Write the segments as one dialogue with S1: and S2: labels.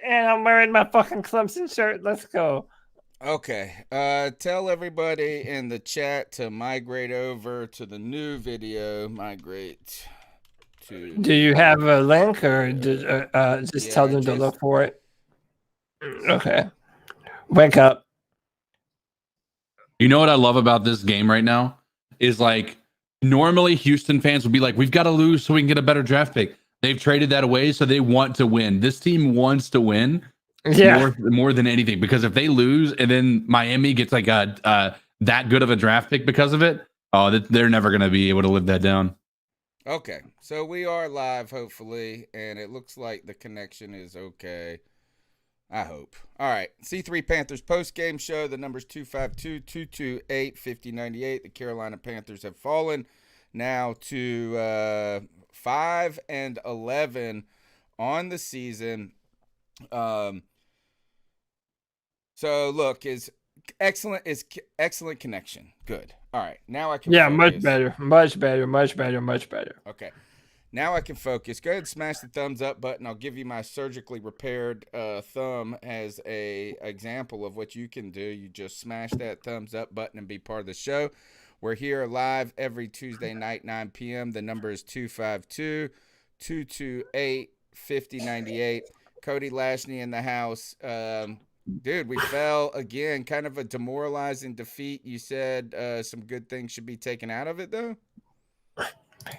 S1: And I'm wearing my fucking Clemson shirt. Let's go.
S2: Okay. Tell everybody in the chat to migrate over to the new video. Migrate to
S1: Do
S2: the
S1: you
S2: new
S1: have a link or
S2: video.
S1: just tell
S2: Yeah, I
S1: them to
S2: just
S1: look for it? Okay. Wake up.
S3: You know what I love about this game right now is like normally Houston fans would be like, we've got to lose so we can get a better draft pick. They've traded that away, so they want to win. This team wants to win
S1: Yeah.
S3: more than anything because if they lose and then Miami gets like a that good of a draft pick because of it, oh, they're never going to be able to live that down.
S2: Okay. So we are live, hopefully, and it looks like the connection is okay. I hope. All right. C3 Panthers post-game show. The number's 252-228-5098. The Carolina Panthers have fallen now to 5-11 on the season. So look, is excellent connection. Good. All right. Now I can
S1: Yeah, much
S2: focus.
S1: better. Much better. Much better. Much better.
S2: Okay. Now I can focus. Go ahead and smash the thumbs up button. I'll give you my surgically repaired thumb as a example of what you can do. You just smash that thumbs up button and be part of the show. We're here live every Tuesday night, 9 p.m. The number is 252-228-5098. Cody Lashney in the house. Dude, we fell again. Kind of a demoralizing defeat. You said some good things should be taken out of it, though?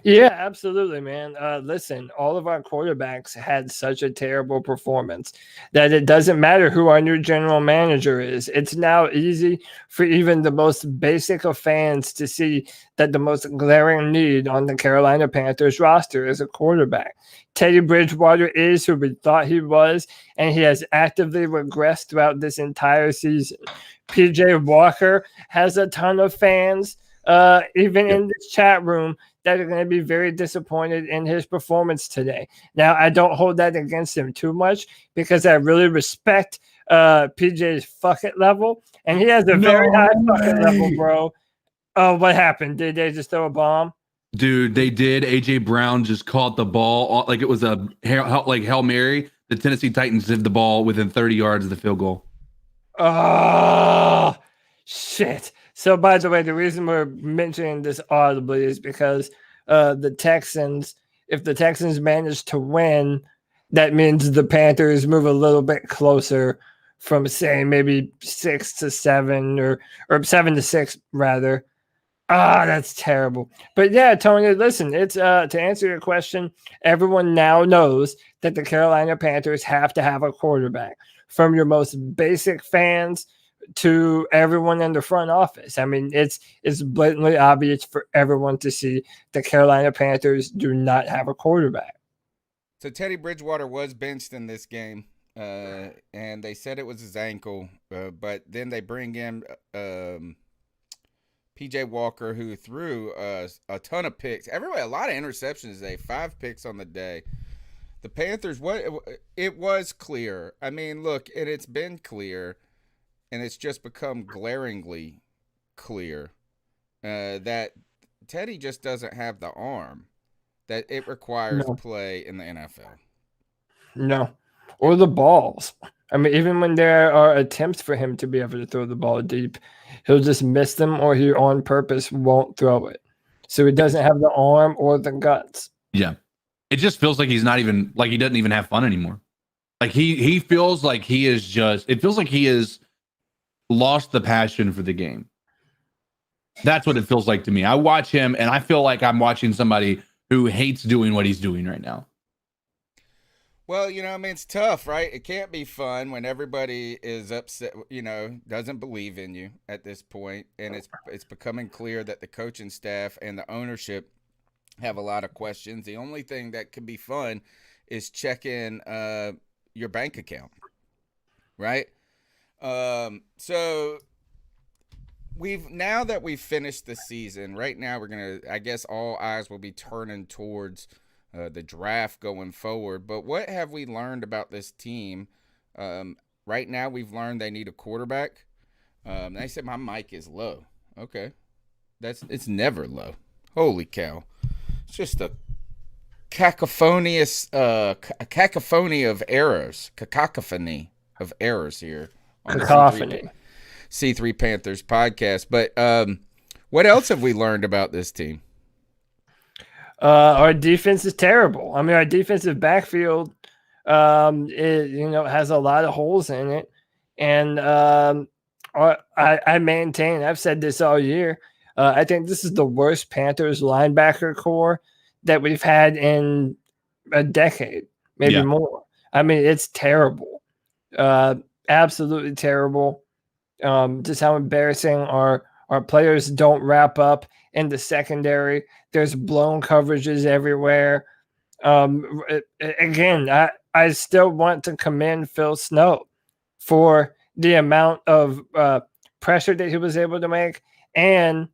S1: Yeah, absolutely, man. Listen, all of our quarterbacks had such a terrible performance that it doesn't matter who our new general manager is. It's now easy for even the most basic of fans to see that the most glaring need on the Carolina Panthers roster is a quarterback. Teddy Bridgewater is who we thought he was, and he has actively regressed throughout this entire season. PJ Walker has a ton of fans, even in this chat room, that are going to be very disappointed in his performance today. Now, I don't hold that against him too much because I really respect PJ's fuck it level, and he has a very high fuck it level, bro. Oh, what happened? Did they just throw a bomb?
S3: Dude, they did. AJ Brown just caught the ball like it was a Hail Mary. The Tennessee Titans did the ball within 30 yards of the field goal.
S1: Oh, shit. So, by the way, the reason we're mentioning this audibly is because the Texans, if the Texans manage to win, that means the Panthers move a little bit closer from, say, maybe 6-7 or 7-6 rather. That's terrible. But yeah, Tony, listen, it's to answer your question, everyone now knows that the Carolina Panthers have to have a quarterback. From your most basic fans to everyone in the front office. I mean, it's blatantly obvious for everyone to see the Carolina Panthers do not have a quarterback.
S2: So Teddy Bridgewater was benched in this game, and they said it was his ankle, but then they bring in PJ Walker, who threw a ton of picks. Everybody, a lot of interceptions today. 5 picks on the day. The Panthers, it was clear. I mean, look, and it's been clear, and it's just become glaringly clear that Teddy just doesn't have the arm that it requires play in the NFL.
S1: No, or the balls. I mean, even when there are attempts for him to be able to throw the ball deep, he'll just miss them or he on purpose won't throw it. So he doesn't have the arm or the guts.
S3: Yeah. It just feels like he's not even like he doesn't even have fun anymore. Like he feels like he is just it feels like he has lost the passion for the game. That's what it feels like to me. I watch him and I feel like I'm watching somebody who hates doing what he's doing right now.
S2: Well, I mean, it's tough, right? It can't be fun when everybody is upset, doesn't believe in you at this point, and it's becoming clear that the coaching staff and the ownership have a lot of questions. The only thing that could be fun is checking your bank account, right? So now that we've finished the season, right now I guess all eyes will be turning towards the draft going forward. But what have we learned about this team? Right now we've learned they need a quarterback. They said my mic is low. Okay. It's never low. Holy cow. It's just cacophony of errors here on the
S1: Cacophony.
S2: C3 Panthers podcast. But what else have we learned about this team?
S1: Our defense is terrible. I mean, our defensive backfield, has a lot of holes in it, and I maintain. I've said this all year. I think this is the worst Panthers linebacker core that we've had in a decade, maybe more. I mean, it's terrible, absolutely terrible. Just how embarrassing our players don't wrap up in the secondary. There's blown coverages everywhere. Again, I still want to commend Phil Snow for the amount of pressure that he was able to make, and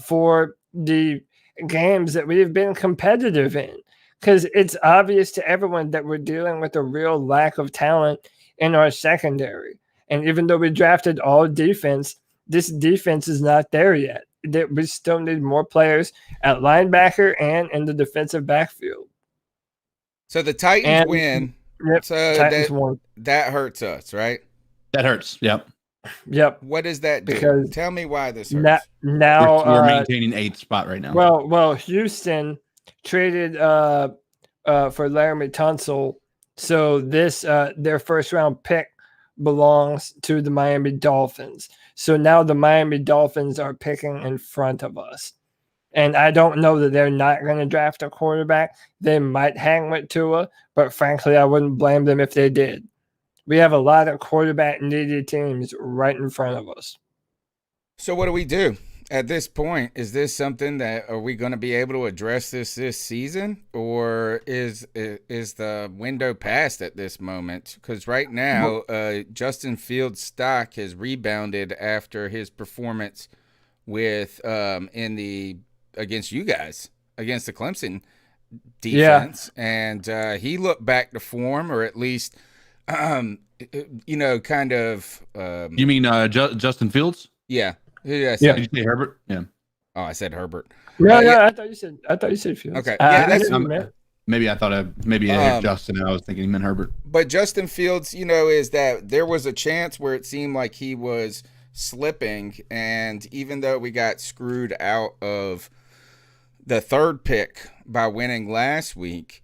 S1: for the games that we've been competitive in, because it's obvious to everyone that we're dealing with a real lack of talent in our secondary. And even though we drafted all defense, this defense is not there yet. We still need more players at linebacker and in the defensive backfield.
S2: So the Titans win.
S1: Yep,
S2: so
S1: Titans won.
S2: That hurts us, right?
S3: That hurts. Yep.
S2: What does that do?
S1: Because
S2: tell me why this hurts.
S1: Now
S3: we're maintaining 8th spot right now.
S1: Well, Houston traded for Laramie Tunsil, so this their first round pick belongs to the Miami Dolphins. So now the Miami Dolphins are picking in front of us. And I don't know that they're not going to draft a quarterback. They might hang with Tua, but frankly, I wouldn't blame them if they did. We have a lot of quarterback-needy teams right in front of us.
S2: So what do we do at this point? Is this something that are we going to be able to address this season, or is the window past at this moment? Because right now, Justin Fields' stock has rebounded after his performance with against you guys, against the Clemson defense, and he looked back to form, or at least, kind of.
S3: You mean Justin Fields?
S2: Yeah.
S3: Did you say Herbert? Yeah.
S2: Oh, I said Herbert.
S1: No, I thought you said Fields.
S2: Okay. Yeah,
S3: maybe I thought maybe Justin, and I was thinking he meant Herbert.
S2: But Justin Fields, is that there was a chance where it seemed like he was slipping, and even though we got screwed out of the 3rd pick by winning last week,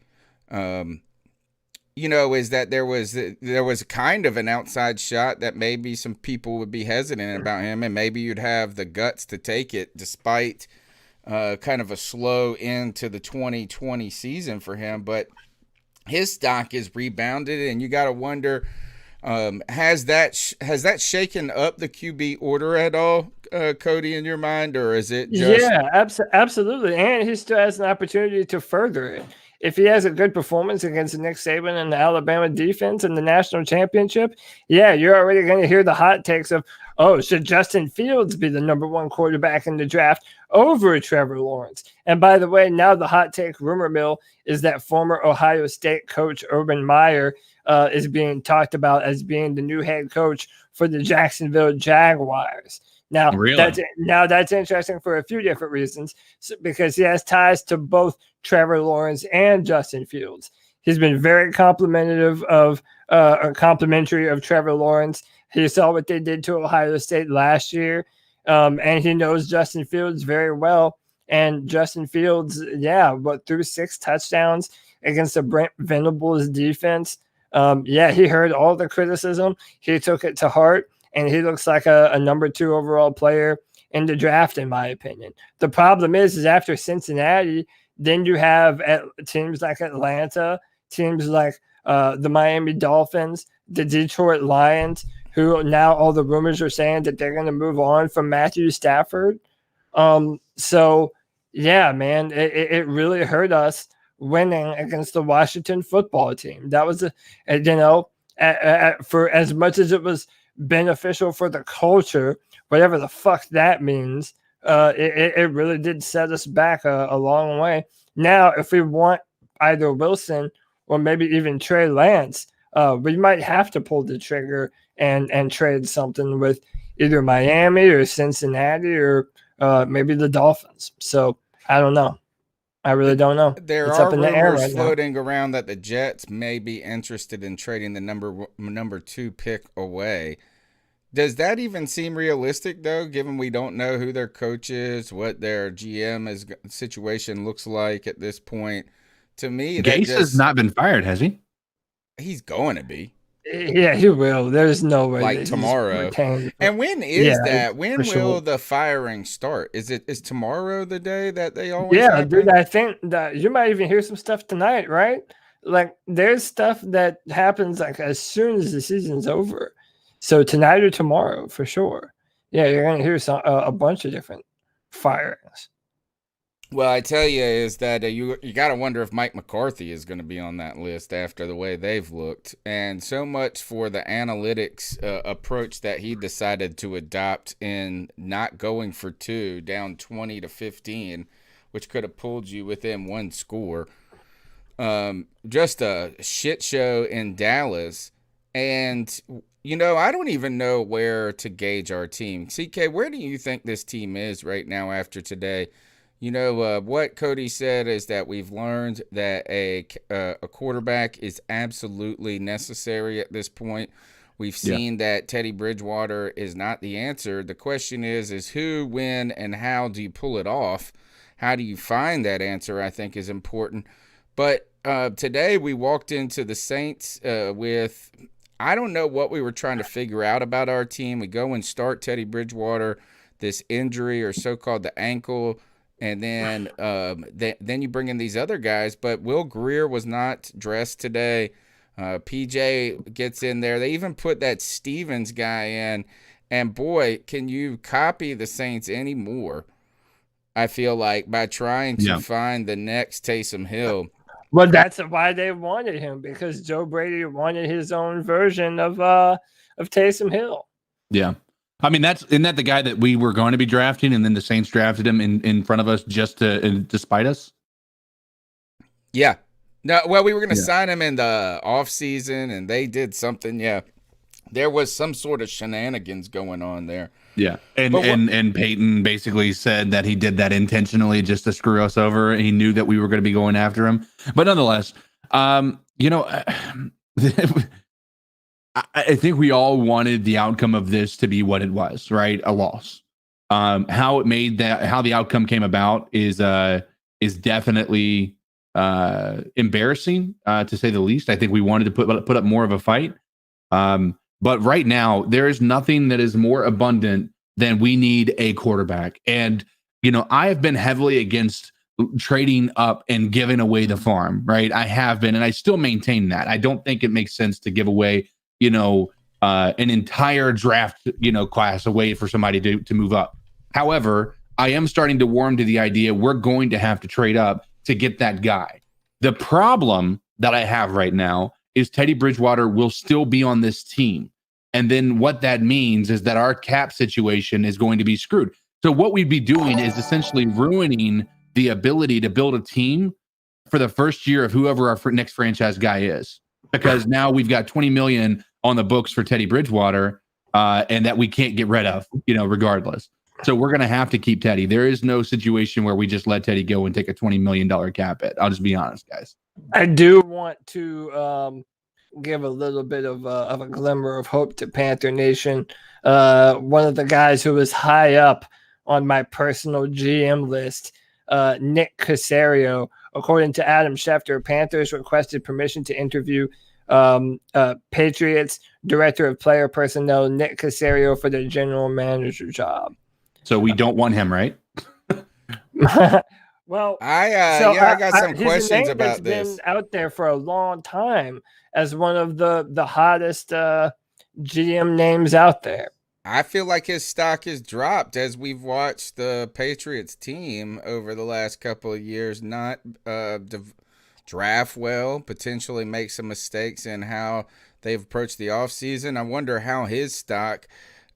S2: is that there was kind of an outside shot that maybe some people would be hesitant about him, and maybe you'd have the guts to take it despite kind of a slow end to the 2020 season for him. But his stock is rebounded, and you got to wonder, has that shaken up the QB order at all, Cody, in your mind, or is it just...
S1: Yeah, absolutely. And he still has an opportunity to further it. If he has a good performance against Nick Saban and the Alabama defense in the national championship, yeah, you're already going to hear the hot takes of, oh, should Justin Fields be the number 1 quarterback in the draft over Trevor Lawrence? And by the way, now the hot take rumor mill is that former Ohio State coach Urban Meyer is being talked about as being the new head coach for the Jacksonville Jaguars. Now,
S3: really?
S1: That's interesting for a few different reasons, because he has ties to both Trevor Lawrence and Justin Fields. He's been very complimentary of Trevor Lawrence. He saw what they did to Ohio State last year, and he knows Justin Fields very well. And Justin Fields, threw 6 touchdowns against the Brent Venables defense. He heard all the criticism. He took it to heart, and he looks like a number 2 overall player in the draft, in my opinion. The problem is after Cincinnati, then you have teams like Atlanta, teams like the Miami Dolphins, the Detroit Lions, who now all the rumors are saying that they're going to move on from Matthew Stafford. So, yeah, man, it really hurt us winning against the Washington football team. That was, for as much as it was beneficial for the culture, whatever the fuck that means, it really did set us back a long way. Now, if we want either Wilson or maybe even Trey Lance, we might have to pull the trigger and trade something with either Miami or Cincinnati or maybe the Dolphins. So I don't know. I really don't know.
S2: There
S1: It's
S2: are
S1: up in the air
S2: rumors
S1: right now.
S2: floating around that the Jets may be interested in trading the number 2 pick away. Does that even seem realistic, though, given we don't know who their coach is, what their situation looks like at this point? To me, that
S3: Gase has not been fired, has he?
S2: he's going to be.
S1: Yeah, he will. There's no way
S2: Like
S1: that
S2: tomorrow.
S1: he's retained.
S2: And when is
S1: Yeah,
S2: that? When
S1: for
S2: will
S1: sure.
S2: the firing start? Is tomorrow the day that they always
S1: Yeah,
S2: happen?
S1: dude, I think that you might even hear some stuff tonight, right? Like there's stuff that happens like as soon as the season's over. So tonight or tomorrow for sure. Yeah, you're gonna hear a bunch of different firings.
S2: Well, I tell you is that you got to wonder if Mike McCarthy is going to be on that list after the way they've looked. And so much for the analytics approach that he decided to adopt in not going for 2, down 20-15, which could have pulled you within 1 score. Just a shit show in Dallas. And, I don't even know where to gauge our team. CK, where do you think this team is right now after today? What Cody said is that we've learned that a quarterback is absolutely necessary at this point. We've seen that Teddy Bridgewater is not the answer. The question is who, when, and how do you pull it off? How do you find that answer, I think, is important. But today we walked into the Saints with, I don't know what we were trying to figure out about our team. We go and start Teddy Bridgewater, this injury or so-called the ankle, and then then you bring in these other guys. But Will Greer was not dressed today. PJ gets in there. They even put that Stevens guy in. And, boy, can you copy the Saints anymore, I feel like, by trying to find the next Taysom Hill.
S1: Well, that's why they wanted him, because Joe Brady wanted his own version of Taysom Hill.
S3: Yeah. I mean, isn't that the guy that we were going to be drafting, and then the Saints drafted him in front of us just to spite us?
S2: Yeah. No, well, we were going to sign him in the offseason, and they did something. Yeah. There was some sort of shenanigans going on there.
S3: Yeah. And Peyton basically said that he did that intentionally just to screw us over. He knew that we were going to be going after him. But nonetheless, I think we all wanted the outcome of this to be what it was, right? A loss. How the outcome came about is definitely embarrassing, to say the least. I think we wanted to put up more of a fight. But right now, there is nothing that is more abundant than we need a quarterback. And, I have been heavily against trading up and giving away the farm, right? I have been, and I still maintain that. I don't think it makes sense to give away, an entire draft, class away for somebody to move up. However, I am starting to warm to the idea we're going to have to trade up to get that guy. The problem that I have right now is Teddy Bridgewater will still be on this team. And then what that means is that our cap situation is going to be screwed. So what we'd be doing is essentially ruining the ability to build a team for the first year of whoever our next franchise guy is. Because now we've got $20 million on the books for Teddy Bridgewater, and that we can't get rid of, regardless. So we're going to have to keep Teddy. There is no situation where we just let Teddy go and take a $20 million cap hit. I'll just be honest, guys.
S1: I do want to give a little bit of a glimmer of hope to Panther Nation. One of the guys who was high up on my personal GM list, Nick Caserio, according to Adam Schefter, Panthers requested permission to interview Patriots Director of Player Personnel Nick Caserio for the general manager job.
S3: So we don't want him, right?
S1: Well,
S2: I got some questions about this.
S1: Been out there for a long time as one of the hottest GM names out there.
S2: I feel like his stock has dropped as we've watched the Patriots team over the last couple of years not draft well, potentially make some mistakes in how they've approached the offseason. I wonder how his stock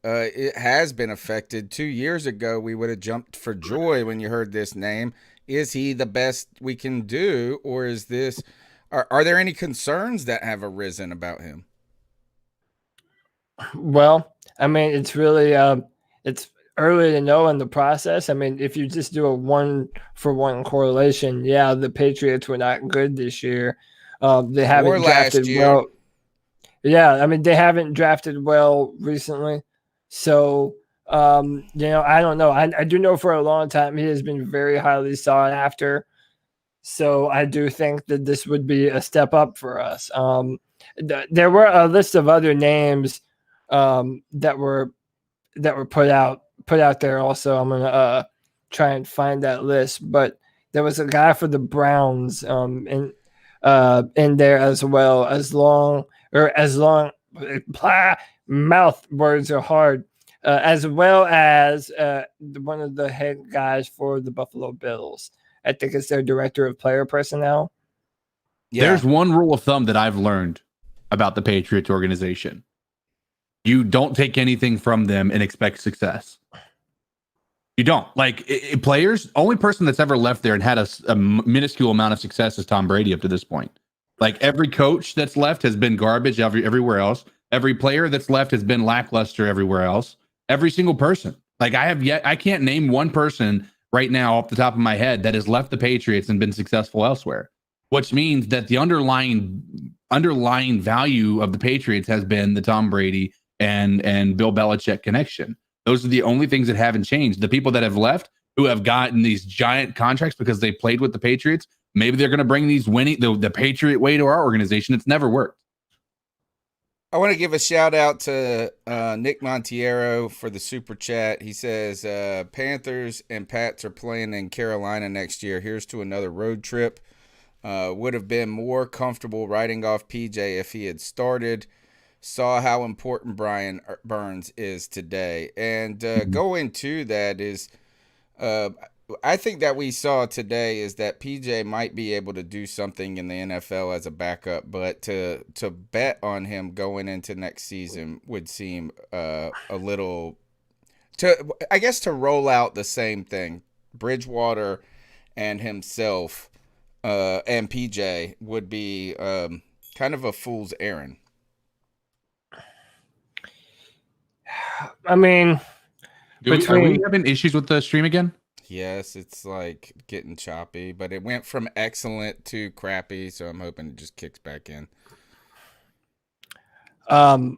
S2: it has been affected. 2 years ago, we would have jumped for joy when you heard this name. Is he the best we can do, or is this? Are there any concerns that have arisen about him?
S1: Well, I mean, it's really it's early to know in the process. I mean, if you just do a 1-for-1 correlation, yeah, the Patriots were not good this year. They haven't
S2: Or last
S1: drafted
S2: year.
S1: well. Yeah, I mean, they haven't drafted well recently. So, I don't know. I do know for a long time he has been very highly sought after. So I do think that this would be a step up for us. There were a list of other names that were put out there. Also, I'm gonna try and find that list. But there was a guy for the Browns in there as well. Mouth words are hard. As well as one of the head guys for the Buffalo Bills. I think it's their director of player personnel.
S2: Yeah.
S3: There's one rule of thumb that I've learned about the Patriots organization. You don't take anything from them and expect success. You don't. Like players, only person that's ever left there and had a minuscule amount of success is Tom Brady up to this point. Like every coach that's left has been garbage everywhere else. Every player that's left has been lackluster everywhere else. Every single person. Like I can't name one person right now off the top of my head that has left the Patriots and been successful elsewhere, which means that the underlying value of the Patriots has been the Tom Brady and Bill Belichick connection. Those are the only things that haven't changed. The people that have left who have gotten these giant contracts because they played with the Patriots, maybe they're going to bring these the Patriot way to our organization. It's never worked.
S2: I want to give a shout out to Nick Montiero for the super chat. He says, Panthers and Pats are playing in Carolina next year. Here's to another road trip. Would have been more comfortable writing off PJ if he had started. Saw how important Brian Burns is today. And going to that is, I think that we saw today is that PJ might be able to do something in the NFL as a backup, but to bet on him going into next season would seem a little to roll out the same thing. Bridgewater and himself and PJ would be kind of a fool's errand.
S1: I mean,
S3: are we having issues with the stream again?
S2: Yes, it's like getting choppy, but it went from excellent to crappy, so I'm hoping it just kicks back in.
S1: What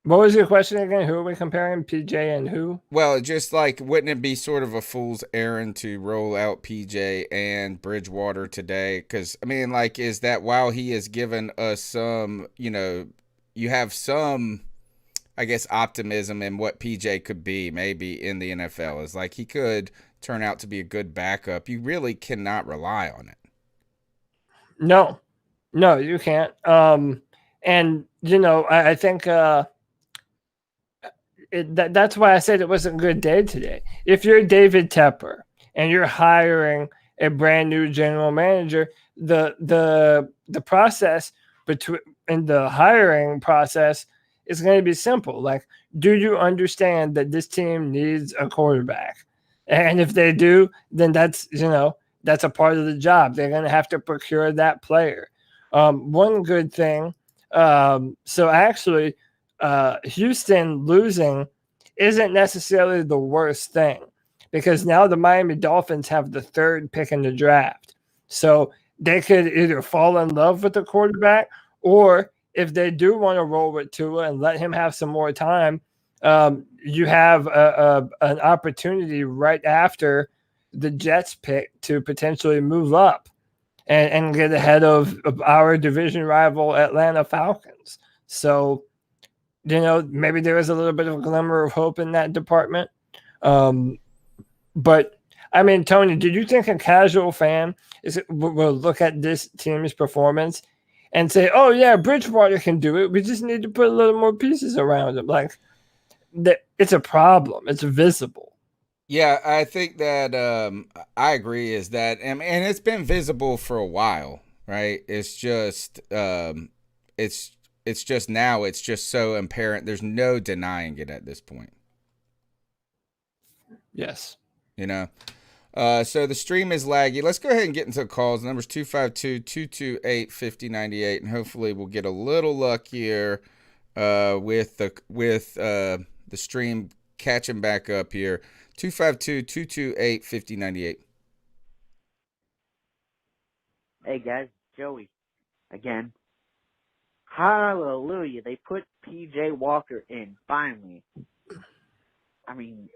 S1: was your question again? Who are we comparing? PJ and who?
S2: Well, just like, wouldn't it be sort of a fool's errand to roll out PJ and Bridgewater today? Because, I mean, like, is that while he has given us some, you have some, I guess, optimism in what PJ could be maybe in the NFL. Is like he could turn out to be a good backup. You really cannot rely on it.
S1: No, you can't. And I think that's why I said it was a good day today. If you're David Tepper and you're hiring a brand new general manager, the process in the hiring process is going to be simple. Like, do you understand that this team needs a quarterback? And if they do, then that's a part of the job. They're going to have to procure that player. One good thing. So actually, Houston losing isn't necessarily the worst thing, because now the Miami Dolphins have the 3rd pick in the draft. So they could either fall in love with the quarterback, or if they do want to roll with Tua and let him have some more time, you have an opportunity right after the Jets pick to potentially move up and get ahead of our division rival Atlanta Falcons. So, maybe there is a little bit of a glimmer of hope in that department. But, I mean, Tony, did you think a casual fan will look at this team's performance and say, oh, yeah, Bridgewater can do it. We just need to put a little more pieces around him? Like, it's a problem. It's visible.
S2: Yeah, I think that I agree is that, and it's been visible for a while, right? It's just it's just now it's just so apparent. There's no denying it at this point.
S1: Yes.
S2: So the stream is laggy. Let's go ahead and get into the calls. The number's 252-228-5098, and hopefully we'll get a little luck here with the stream catch him back up here. 252-228-5098.
S4: Hey guys, Joey again. Hallelujah! They put PJ Walker in finally. I mean,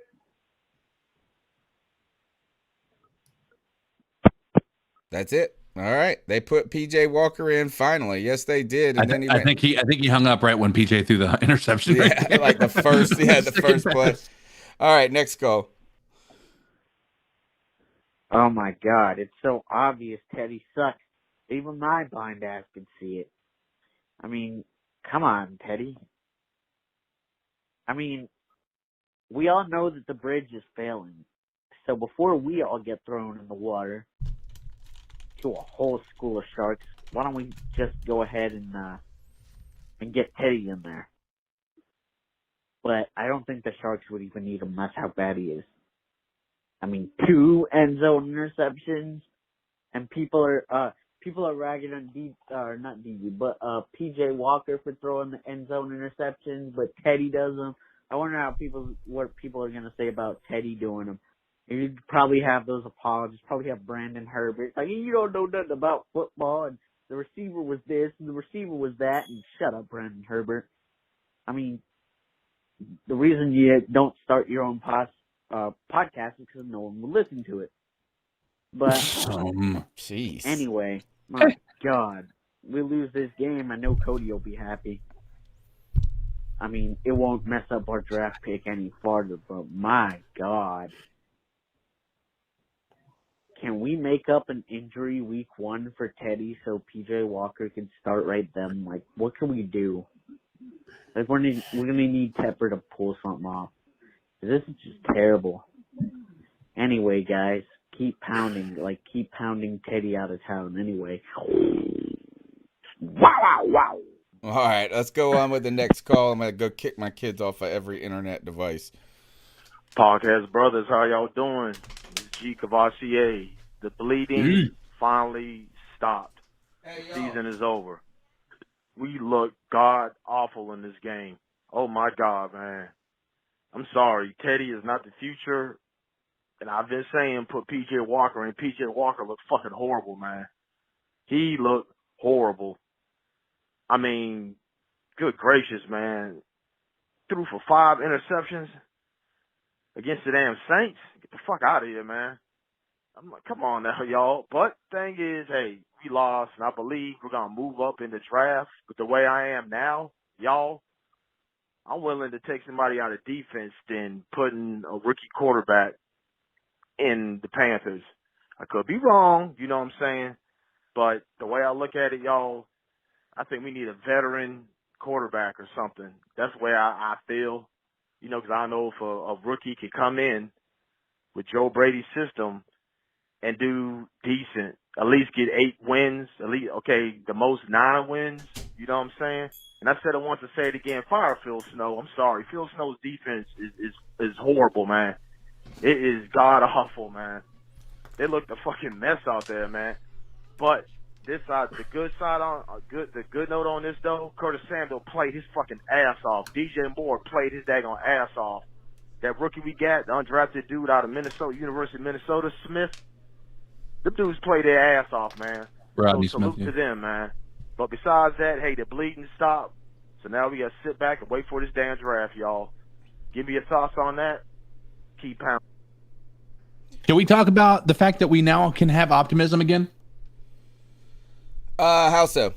S2: that's it. All right, they put PJ Walker in finally. Yes, they did. And
S3: I think he hung up right when PJ threw the interception.
S2: Yeah,
S3: right
S2: like the first play. All right, next go.
S4: oh my God! It's so obvious Teddy sucks. Even my blind ass can see it. I mean, come on, Teddy. I mean, we all know that the bridge is failing. So before we all get thrown in the water to a whole school of sharks, why don't we just go ahead and get Teddy in there? But I don't think the Sharks would even need him. That's how bad he is. I mean, 2 end zone interceptions, and people are ragging on PJ Walker for throwing the end zone interceptions, but Teddy does them. I wonder what people are gonna say about Teddy doing them. You'd probably have those apologists, probably have Brandon Herbert. Like, you don't know nothing about football, and the receiver was this, and the receiver was that, and shut up, Brandon Herbert. I mean, the reason you don't start your own podcast is because no one will listen to it. But,
S2: jeez.
S4: Anyway, my God, we lose this game, I know Cody will be happy. I mean, it won't mess up our draft pick any farther, but my God. Can we make up an injury week 1 for Teddy so PJ Walker can start right then? Like, what can we do? Like, we're gonna need Tepper to pull something off. This is just terrible. Anyway, guys, keep pounding Teddy out of town. Anyway, wow.
S2: All right, let's go on with the next call. I'm gonna go kick my kids off of every internet device.
S5: Podcast brothers, how y'all doing? G Cavassier. The bleeding finally stopped. Season is over. We look god awful in this game. Oh my God, man. I'm sorry. Teddy is not the future. And I've been saying put PJ Walker in. PJ Walker looked fucking horrible, man. He looked horrible. I mean, good gracious, man. Threw for 5 interceptions against the damn Saints. Get the fuck out of here, man. I'm like, come on now, y'all. But thing is, hey, we lost, and I believe we're going to move up in the draft. But the way I am now, y'all, I'm willing to take somebody out of defense than putting a rookie quarterback in the Panthers. I could be wrong, you know what I'm saying? But the way I look at it, y'all, I think we need a veteran quarterback or something. That's the way I feel. You know, because I know if a rookie could come in with Joe Brady's system and do decent, at least get 8 wins, at least, okay, the most 9 wins, you know what I'm saying? And I said it once to say it again, fire Phil Snow. I'm sorry. Phil Snow's defense is horrible, man. It is god awful, man. They look the fucking mess out there, man. But this side, the good note on this though, Curtis Samuel played his fucking ass off. DJ Moore played his daggone ass off. That rookie we got, the undrafted dude out of Minnesota, University of Minnesota, Smith, the dudes played their ass off, man.
S3: Rodney
S5: so salute
S3: Smith,
S5: to them, man. But besides that, hey, the bleeding stopped. So now we got to sit back and wait for this damn draft, y'all. Give me your thoughts on that. Keep pounding.
S3: Can we talk about the fact that we now can have optimism again?
S2: How so?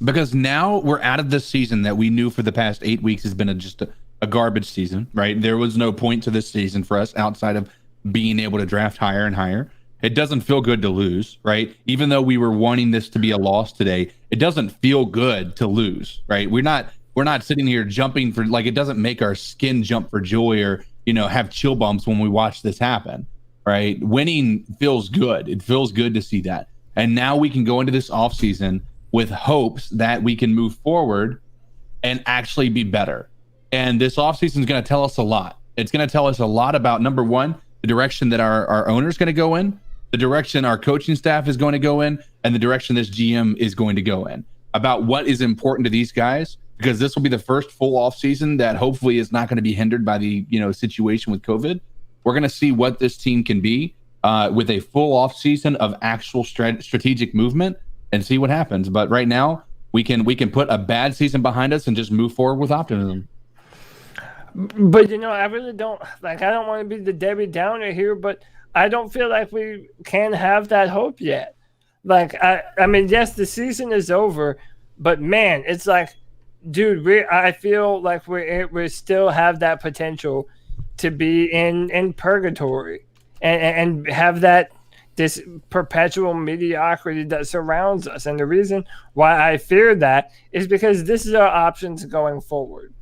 S3: Because now we're out of this season that we knew for the past 8 weeks has been just a garbage season, right? There was no point to this season for us outside of being able to draft higher and higher. It doesn't feel good to lose, right? Even though we were wanting this to be a loss today, it doesn't feel good to lose, right? We're not sitting here jumping for, like, it doesn't make our skin jump for joy or, you know, have chill bumps when we watch this happen, right? Winning feels good. It feels good to see that. And now we can go into this offseason with hopes that we can move forward and actually be better. And this offseason is going to tell us a lot. It's going to tell us a lot about, number one, the direction that our owner is going to go in, the direction our coaching staff is going to go in, and the direction this GM is going to go in, about what is important to these guys because this will be the first full off season that hopefully is not going to be hindered by the situation with COVID. We're going to see what this team can be with a full off season of actual strategic movement and see what happens. But right now, we can put a bad season behind us and just move forward with optimism.
S1: But I really don't I don't want to be the Debbie Downer here, but I don't feel like we can have that hope yet. I mean, yes, the season is over, but man, it's like, dude, I feel like we still have that potential to be in purgatory and have this perpetual mediocrity that surrounds us. And the reason why I fear that is because this is our options going forward.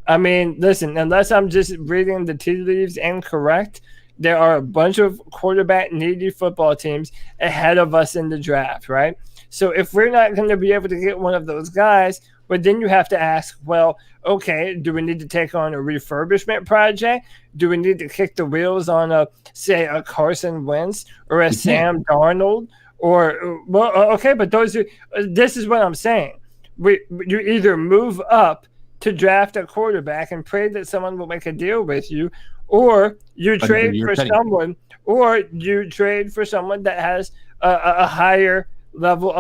S1: I mean, listen, unless I'm just reading the tea leaves incorrect, there are a bunch of quarterback needy football teams ahead of us in the draft, right? So if we're not going to be able to get one of those guys, but then you have to ask, well, okay, do we need to take on a refurbishment project? Do we need to kick the wheels on a Carson Wentz or a Sam Darnold? Or, well, okay, but this is what I'm saying. You either move up to draft a quarterback and pray that someone will make a deal with you, or you trade for someone that has a higher level of